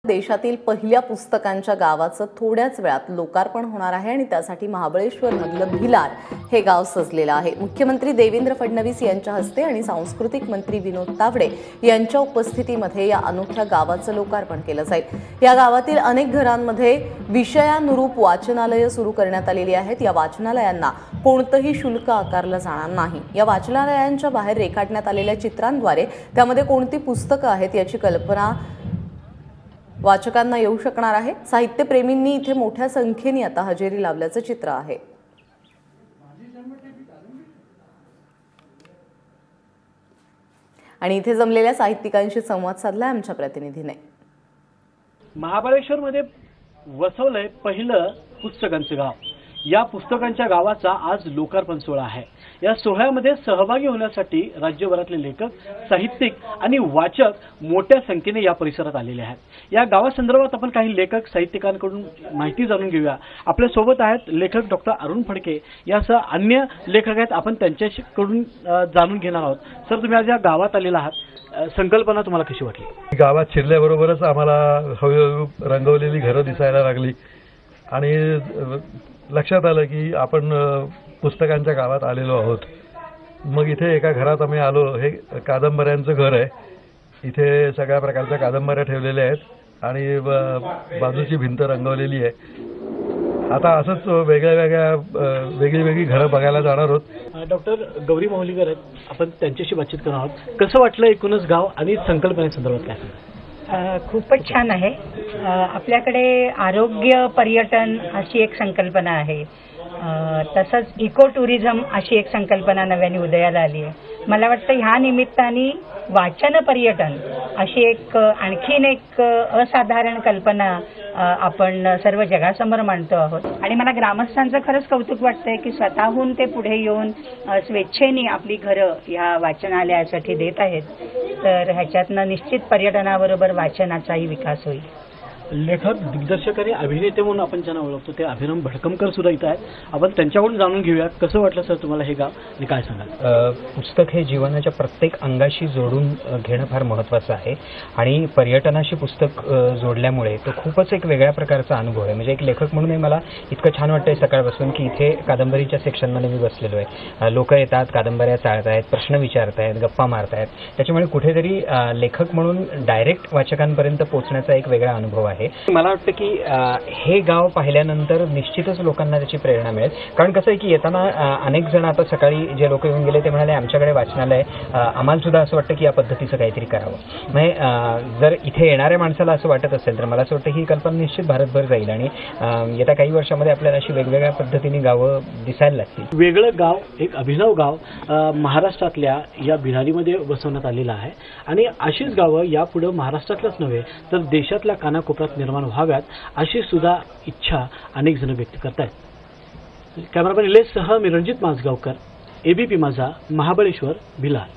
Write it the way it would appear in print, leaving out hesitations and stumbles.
देशातील पहिल्या पुस्तकांच्या गावाचं थोड्याच वेळात लोकार्पण होणार आहे आणि त्यासाठी महाबळेश्वरमधलं भिलार हे गाव सजलेलं आहे। मुख्यमंत्री देवेंद्र फडणवीस यांच्या हस्ते आणि सांस्कृतिक मंत्री विनोद तावडे यांच्या उपस्थितीमध्ये या अनोख्या गावाचं लोकार्पण केलं जाईल। या गावातील अनेक घरांमध्ये विषयानुरूप वाचनालय सुरू करण्यात आलेली आहेत। या वाचनालयांना कोणतंही शुल्क आकारलं जाणार नाही। या वाचनालयांच्या बाहेर रेखाटण्यात आलेल्या चित्रांद्वारे त्यामध्ये कोणती पुस्तकं आहेत याची कल्पना वाचकांना येऊ शकणार आहे। साहित्यप्रेमींनी इथे मोठ्या संख्येने आता हजेरी लावल्याचं चित्र आहे। आणि इथे जमलेल्या साहित्यिकांशी संवाद साधला आमच्या प्रतिनिधीने। महाबळेश्वरमध्ये वसवलंय पहिलं पुस्तकांचं गाव। या पुस्तकांच्या गावाचा आज लोकार्पण सोहळा आहे। या सोहळ्यामध्ये सहभागी होण्यासाठी राज्यभरातले लेखक, साहित्यिक आणि वाचक मोठ्या संख्येने या परिसरात आलेले आहेत। या गावासंदर्भात आपण काही लेखक, साहित्यिकांकडून माहिती जाणून घेऊया। आपल्या सोबत आहेत लेखक डॉक्टर अरुण फडके यासह अन्य लेखक आहेत। आपण त्यांच्याकडून जाणून घेणार आहोत। सर, तुम्ही आज या गावात आलेला आहात, संकल्पना तुम्हाला कशी वाटली? गावात शिरल्याबरोबरच आम्हाला हळूहळू रंगवलेली घरं दिसायला लागली आणि लक्षात आलं की आपण पुस्तकांच्या गावात आलेलो आहोत। मग इथे एका घरात आम्ही आलो। हे कादंबऱ्यांचं घर आहे। इथे सगळ्या प्रकारच्या कादंबऱ्या ठेवलेल्या आहेत आणि बाजूची भिंत रंगवलेली आहे। आता असंच वेगळी वेगळी घरं बघायला जाणार आहोत। डॉक्टर गौरी मोहलीकर आहेत, आपण त्यांच्याशी बातचीत करणार आहोत। कसं वाटलं एकूणच गाव आणि संकल्पनेसंदर्भात काय? खूपच छान आहे। आपल्याकडे आरोग्य पर्यटन अशी एक संकल्पना आहे, तसंच इको टुरिझम अशी एक संकल्पना नव्याने उदयाला आली आहे। मला वाटतं ह्या निमित्ताने वाचन पर्यटन अशी एक आणखीन एक असाधारण कल्पना आपण सर्व जगासमोर मांडतो आहोत। आणि मला ग्रामस्थांचं खरंच कौतुक वाटतंय की स्वतःहून ते पुढे येऊन स्वेच्छेने आपली घरं ह्या वाचनालयासाठी देत आहेत। तर ह्याच्यातनं निश्चित पर्यटनाबरोबर वाचनाचाही विकास होईल। लेखक, दिग्दर्शक आणि अभिनेते म्हणून आपण ज्यांना ओळखतो ते अभिनव भडकमकर सुद्धा इथं आहेत। आपण त्यांच्याकडून जाणून घेऊया कसं वाटलं सर तुम्हाला हे गाव आणि काय सांगाल? पुस्तक हे जीवनाच्या प्रत्येक अंगाशी जोडून घेणं फार महत्त्वाचं आहे आणि पर्यटनाशी पुस्तक जोडल्यामुळे तो खूपच एक वेगळ्या प्रकारचा अनुभव आहे। म्हणजे एक लेखक म्हणून मला इतकं छान वाटतंय सकाळपासून की इथे कादंबरीच्या सेक्शनमध्ये मी बसलेलो आहे। लोक येतात, कादंबऱ्या चाळतायत, प्रश्न विचारतायत, गप्पा मारतायत। त्याच्यामुळे कुठेतरी लेखक म्हणून डायरेक्ट वाचकांपर्यंत पोहोचण्याचा एक वेगळा अनुभव आहे। मला वाटतं की हे गाव पाहिल्यानंतर निश्चितच लोकांना त्याची प्रेरणा मिळेल। कारण कसं आहे की येताना अनेक जण आता सकाळी जे लोक येऊन गेले ते म्हणाले आमच्याकडे वाचनालय, आम्हाला सुद्धा असं वाटतं की या पद्धतीचं काहीतरी करावं। म्हणजे जर इथे येणाऱ्या माणसाला असं वाटत असेल तर मला असं वाटतं ही कल्पना निश्चित भारतभर जाईल आणि येत्या काही वर्षामध्ये आपल्याला अशी वेगवेगळ्या पद्धतीने गावं दिसायला लागतील। वेगळं गाव, एक अभिनव गाव महाराष्ट्रातल्या या भिलारीमध्ये बसवण्यात आलेलं आहे आणि अशीच गावं यापुढे महाराष्ट्रातलंच नव्हे तर देशातल्या कानाकोपऱ्यात निर्माण व्हाव्यात अशी सुद्धा इच्छा अनेक जण व्यक्त करतायत। कॅमेरामॅन इलेश सह मी रणजित माजगावकर, एबीपी माझा, महाबळेश्वर, भिलार।